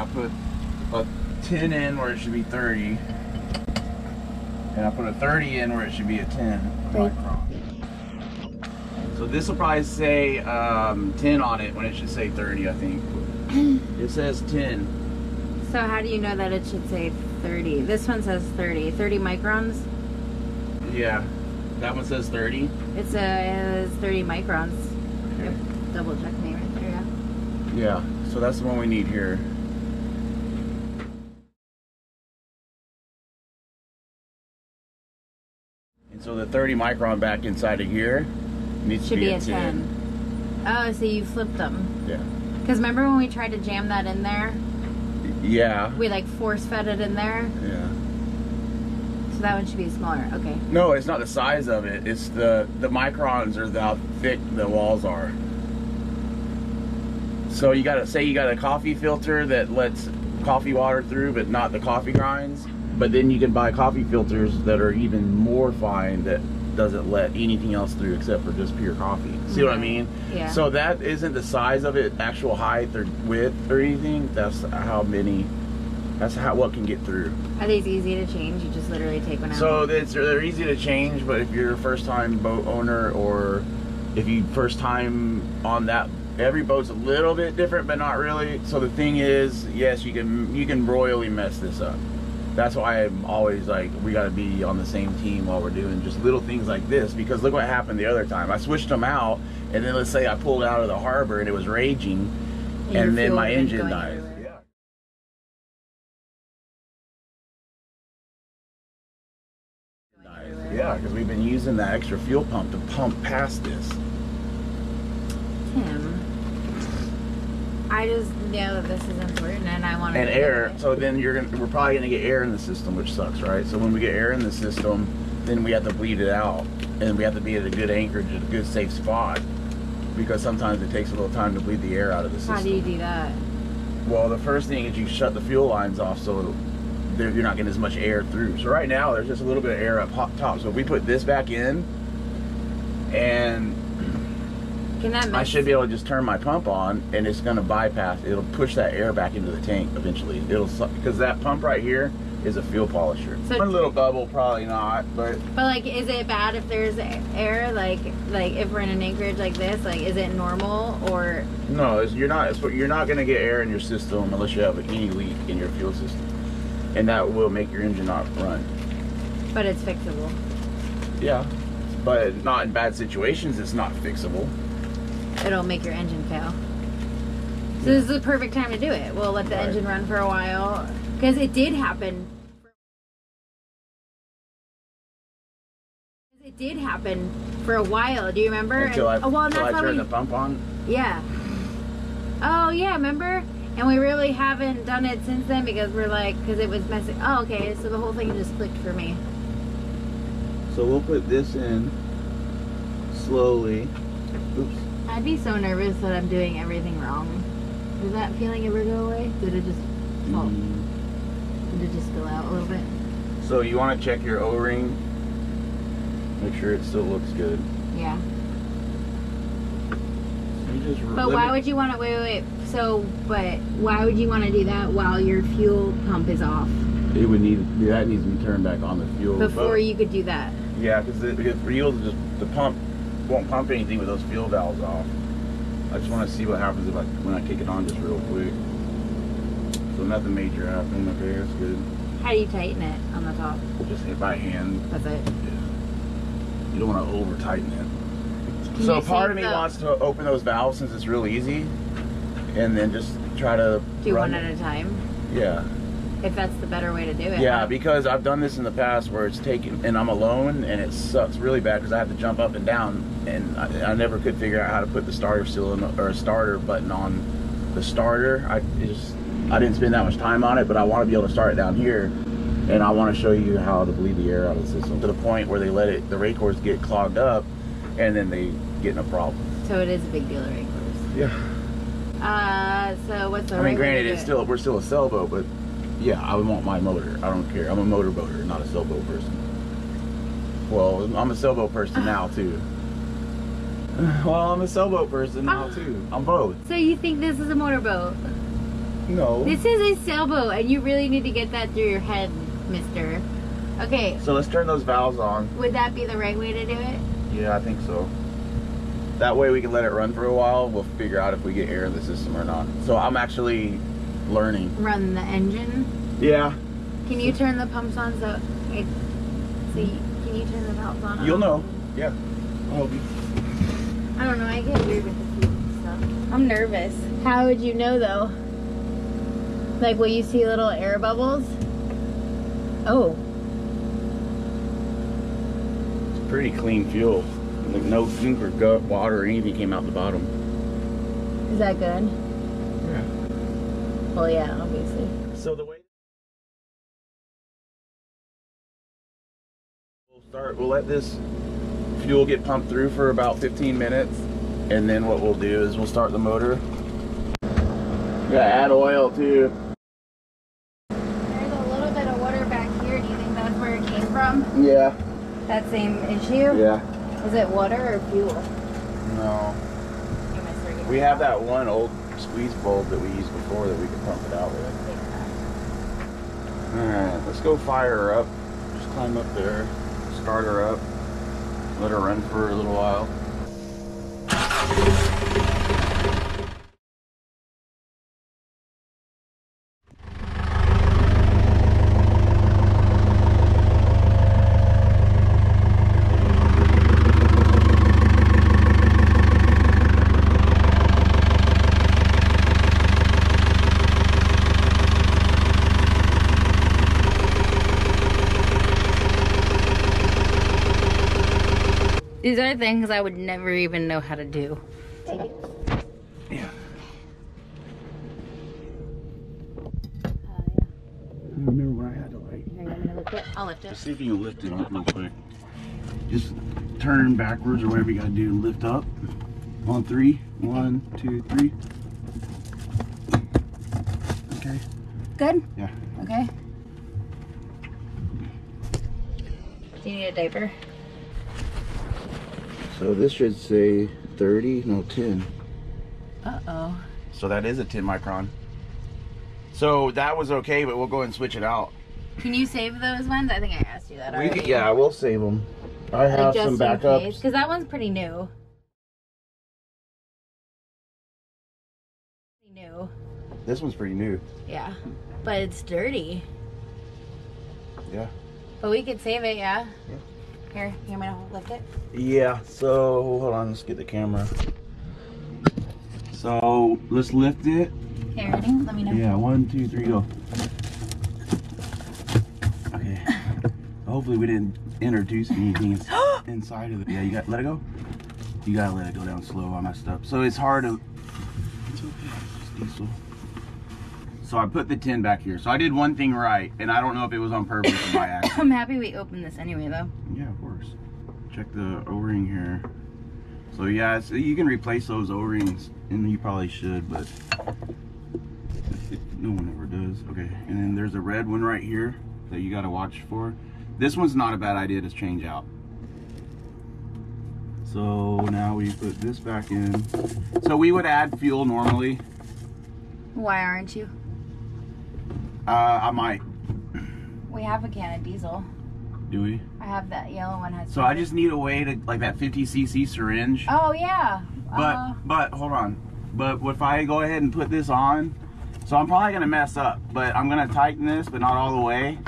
I put a 10 in where it should be 30. And I put a 30 in where it should be a 10 micron. So this will probably say 10 on it when it should say 30, I think. It says 10. So how do you know that it should say 30? This one says 30. 30 microns? Yeah. That one says 30? It says 30 microns. Okay. Yep. Double check me right there, yeah. Yeah, so that's the one we need here. And so the 30 micron back inside of here needs to be a 10. Oh, so you flipped them. Yeah. Because remember when we tried to jam that in there? Yeah. We like force fed it in there? Yeah. So that one should be smaller, okay. No, it's not the size of it. It's the microns are how thick the walls are. So you got a coffee filter that lets coffee water through, but not the coffee grinds. But then you can buy coffee filters that are even more fine that doesn't let anything else through except for just pure coffee. See what I mean? Yeah. So that isn't the size of it, actual height or width or anything. That's what can get through. Are these easy to change? You just literally take one out? So they're easy to change, but if you're a first time boat owner or if you first time on that, every boat's a little bit different, but not really. So the thing is, yes, you can royally mess this up. That's why I'm always like, we got to be on the same team while we're doing just little things like this, because look what happened the other time. I switched them out, and then let's say I pulled out of the harbor and it was raging, and then my engine died. Yeah, because we've been using that extra fuel pump to pump past this. Tim, I just know that this is important, and I want to. And air. So then we're probably gonna get air in the system, which sucks, right? So when we get air in the system, then we have to bleed it out, and we have to be at a good anchorage, at a good safe spot, because sometimes it takes a little time to bleed the air out of the system. How do you do that? Well, the first thing is you shut the fuel lines off, so you're not getting as much air through. So right now there's just a little bit of air up top. So if we put this back in, and I should be able to just turn my pump on, and it's going to bypass. It'll push that air back into the tank eventually. It'll, because that pump right here is a fuel polisher. So one little bubble, probably not, but like, is it bad if there's air? Like if we're in an anchorage like this, like, is it normal or? No, you're not going to get air in your system unless you have any leak in your fuel system, and that will make your engine not run. But it's fixable. Yeah, but not in bad situations. It's not fixable. It'll make your engine fail. So this is the perfect time to do it. We'll let the engine run for a while, because it did happen. It did happen for a while. Do you remember? Until I turned the pump on? Yeah. Oh, yeah, remember? And we really haven't done it since then because because it was messing. Oh, okay, so the whole thing just clicked for me. So we'll put this in slowly. Oops. I'd be so nervous that I'm doing everything wrong. Does that feeling ever go away? Did it just fall? Did it just spill out a little bit? So you want to check your O-ring. Make sure it still looks good. Yeah. But why would you want to, wait. So, but why would you want to do that while your fuel pump is off? It would that needs to be turned back on, the fuel. Before you could do that? Yeah, because the pump won't pump anything with those fuel valves off. I just want to see what happens when I kick it on just real quick. So nothing major happened. Okay, that's good. How do you tighten it on the top? Just hit by hand. That's it? Yeah. You don't want to over tighten it. So part of me wants to open those valves since it's real easy, and then just try to do one at a time. Yeah. If that's the better way to do it. Yeah, because I've done this in the past where it's taken, and I'm alone, and it sucks really bad because I have to jump up and down, and I never could figure out how to put the starter seal or a starter button on the starter. I didn't spend that much time on it, but I want to be able to start it down here, and I want to show you how to bleed the air out of the system to the point where they let the rake cores get clogged up, and then they get in a problem. So it is a big deal, the rake cores. Yeah. So what's the? I mean, granted, we're still a sailboat, but yeah, I would want my motor. I don't care. I'm a motorboater, not a sailboat person. Well, I'm a sailboat person now too. Well, I'm a sailboat person now too. I'm both. So you think this is a motorboat? No. This is a sailboat, and you really need to get that through your head, mister. Okay. So let's turn those valves on. Would that be the right way to do it? Yeah, I think so. That way we can let it run for a while. We'll figure out if we get air in the system or not. So I'm actually learning. Run the engine? Yeah. Can you turn the pumps on so it, can you turn the valves on? You'll know. Yeah. I'll help you. I don't know, I get weird with the fuel stuff. I'm nervous. How would you know though? Like, will you see little air bubbles? Oh. It's pretty clean fuel. Like no goop or gut, water or anything came out the bottom. Is that good? Yeah. Well, yeah, obviously. So the way we'll let this fuel get pumped through for about 15 minutes, and then what we'll do is we'll start the motor. We gotta add oil too. There's a little bit of water back here. Do you think that's where it came from? Yeah. That same issue? Yeah. Is it water or fuel? No. We have that one old squeeze bulb that we used before that we could pump it out with. Alright, let's go fire her up. Just climb up there, start her up, let her run for a little while. These are things I would never even know how to do. Yeah. Yeah. I remember when I had to like... Here, you want me to lift it? I'll lift it. Just see if you can lift it up real quick. Just turn backwards or whatever you gotta do and lift up. On 3. 1, 2, 3. Okay. Good? Yeah. Okay. Do you need a diaper? So this should say 30, no 10. Uh-oh. So that is a 10 micron. So that was okay, but we'll go and switch it out. Can you save those ones? I think I asked you that already. Yeah, we'll save them. I have some backups. Because that one's pretty new. New. This one's pretty new. Yeah. But it's dirty. Yeah. But we could save it, yeah? Yeah. Here, you want me to lift it? Yeah, so hold on, let's get the camera. So let's lift it. Okay, ready? Let me know. Yeah, 1, 2, 3, go. Okay. Hopefully we didn't introduce anything inside of it. Yeah, you got let it go. You gotta let it go down slow. I messed up. So it's hard to. It's okay. It's diesel. So I put the 10 back here. So I did one thing right, and I don't know if it was on purpose or by accident. I'm happy we opened this anyway, though. Yeah, of course. Check the O-ring here. So yeah, you can replace those O-rings, and you probably should, but no one ever does. Okay, and then there's a red one right here that you got to watch for. This one's not a bad idea to change out. So now we put this back in. So we would add fuel normally. Why aren't you? I might. We have a can of diesel. Do we? I have that yellow one. So I just need a way to, like that 50cc syringe. Oh yeah. But hold on. But if I go ahead and put this on, so I'm probably gonna mess up, but I'm gonna tighten this, but not all the way.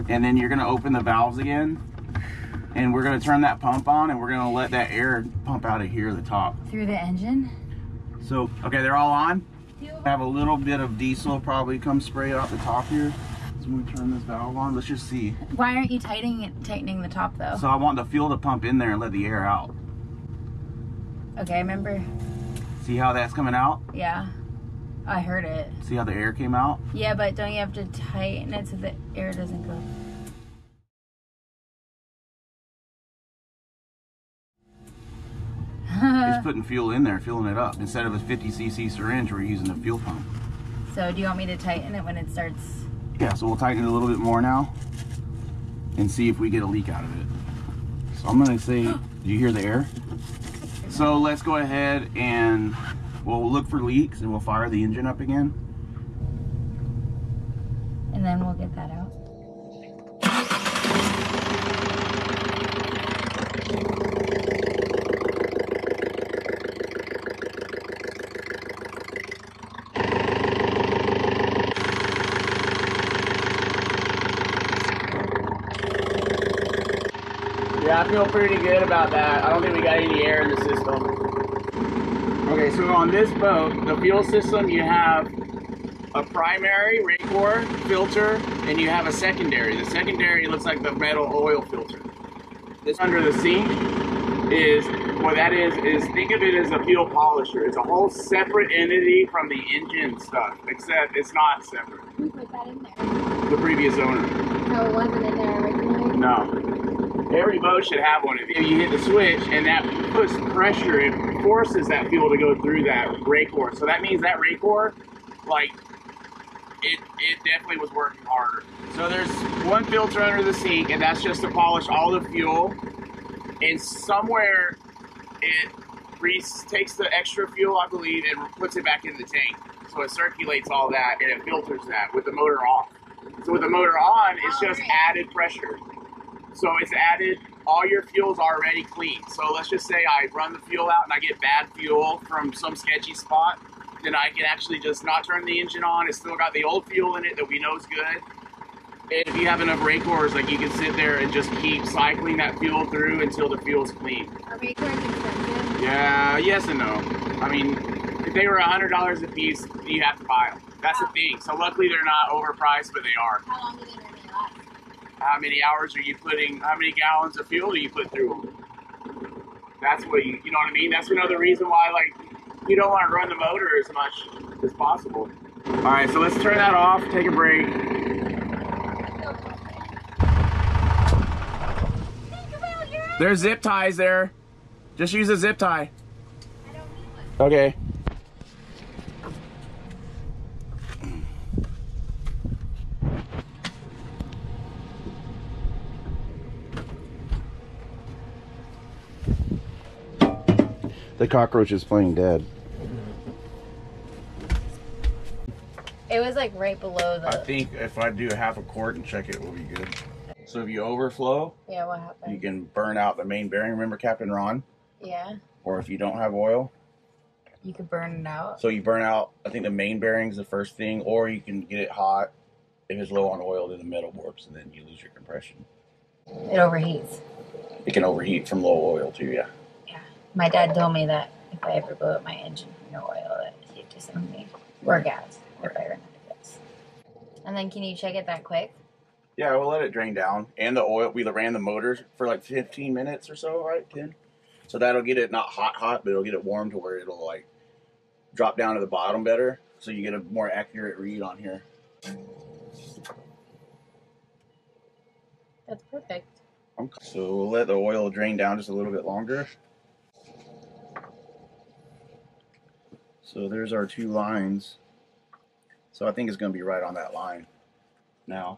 And then you're gonna open the valves again, and we're gonna turn that pump on, and we're gonna let that air pump out of here at the top. Through the engine? So, okay, they're all on. Have a little bit of diesel probably come spray out the top here. So when we turn this valve on, let's just see. Why aren't you tightening the top though? So I want the fuel to pump in there and let the air out. Okay, remember? See how that's coming out? Yeah. I heard it. See how the air came out? Yeah, but don't you have to tighten it so the air doesn't go? It's putting fuel in there, filling it up. Instead of a 50cc syringe, we're using a fuel pump. So do you want me to tighten it when it starts? Yeah, so we'll tighten it a little bit more now and see if we get a leak out of it. So I'm gonna say, do you hear the air? So let's go ahead and we'll look for leaks and we'll fire the engine up again. then we'll get that out. Yeah, I feel pretty good about that. I don't think we got any air in the system. Okay, so on this boat, the fuel system, you have a primary Raycor filter, and you have a secondary. The secondary looks like the metal oil filter. This under the sink is, what that is think of it as a fuel polisher. It's a whole separate entity from the engine stuff, except it's not separate. Who put that in there? The previous owner. No, it wasn't in there originally? No. Every boat should have one of these. You hit the switch, and that puts pressure. It forces that fuel to go through that Raycor. So that means that Raycor, like, it definitely was working harder. So there's one filter under the sink, and that's just to polish all the fuel. And somewhere it takes the extra fuel, I believe, and puts it back in the tank. So it circulates all that, and it filters that with the motor off. So with the motor on, it's just added pressure. So it's added, all your fuel's already clean. So let's just say I run the fuel out and I get bad fuel from some sketchy spot, then I can actually just not turn the engine on. It's still got the old fuel in it that we know is good. And if you have enough Raycors, like, you can sit there and just keep cycling that fuel through until the fuel's clean. Are Raycors expensive? Yeah, yes and no. I mean, if they were $100 a piece, you have to buy them. That's the thing. So luckily they're not overpriced, but they are. How long do they normally last? How many hours are you putting, how many gallons of fuel do you put through them? That's what you know what I mean? That's another reason why, like, you don't want to run the motor as much as possible. All right, so let's turn that off, take a break. There's zip ties there. Just use a zip tie. I don't need one. Okay. The cockroach is playing dead. It was like right below the... I think if I do half a quart and check it, we'll be good. So if you overflow, Yeah, what happened? you can burn out the main bearing. Remember Captain Ron? Yeah. Or if you don't have oil, You could burn it out. so you burn out, I think the main bearing's the first thing, or you can get it hot. If it's low on oil, then the metal warps and then you lose your compression. It overheats. It can overheat from low oil too, yeah. Yeah. My dad told me that if I ever blow up my engine for no oil, that he'd just send me. Or gas, if I ran out of gas. And then can you check it that quick? Yeah, we'll let it drain down. And the oil, we ran the motors for like 15 minutes or so, right, 10? So that'll get it not hot, but it'll get it warm to where it'll like drop down to the bottom better. So you get a more accurate read on here. That's perfect. So we'll let the oil drain down just a little bit longer. So there's our two lines. So I think it's going to be right on that line now.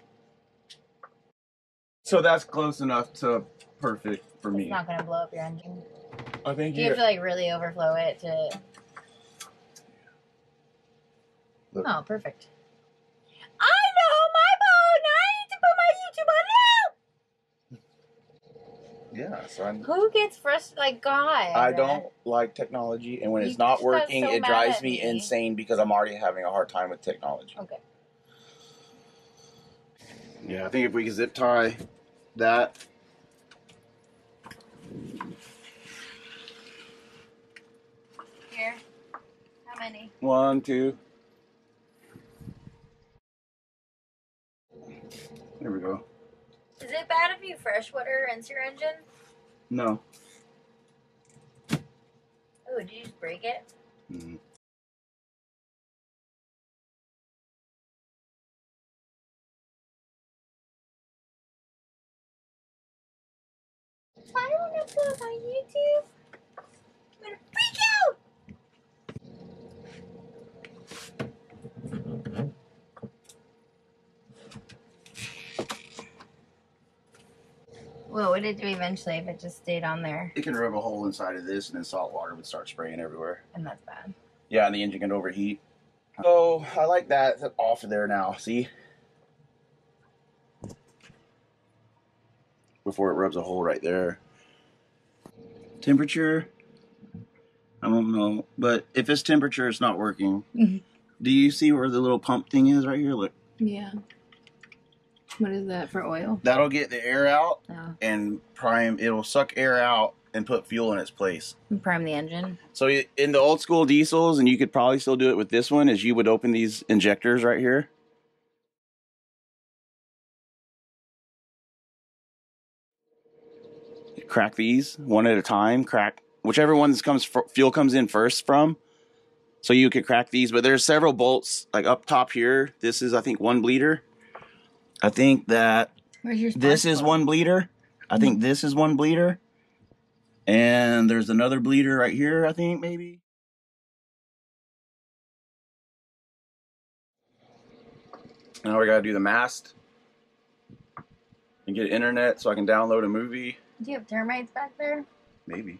So that's close enough to perfect for me. It's not going to blow up your engine. I think Do you have to like really overflow it to... Look. Oh, perfect. I know my phone! I need to put my YouTube on now! Yeah, so Who gets frustrated? Like, God. I don't like technology, and when You it's not just got working, so it mad drives at me me. insane because I'm already having a hard time with technology. Okay. Yeah, I think if we can zip tie that. Here. How many? 1, 2. There we go. Is it bad if you freshwater rinse your engine? No. Oh, did you just break it? Mm-hmm. I want to put on YouTube. I'm gonna freak out. What would it do eventually if it just stayed on there? It can rub a hole inside of this, and then salt water would start spraying everywhere. And that's bad. Yeah, and the engine can overheat. So I like that off of there now. See? before it rubs a hole right there. Temperature, I don't know, but if it's temperature, it's not working. Do you see where the little pump thing is right here? Look. Yeah. What is that, for oil? That'll get the air out and prime. It'll suck air out and put fuel in its place. And prime the engine. So in the old school diesels, and you could probably still do it with this one, is you would open these injectors right here. Crack these one at a time. Crack whichever ones fuel comes in first from. So you could crack these, but there's several bolts like up top here. This is, I think, 1 bleeder. I think that this is 1 bleeder. I think this is 1 bleeder. And there's another bleeder right here, I think, maybe. Now we gotta do the mast and get internet so I can download a movie. Do you have termites back there? Maybe.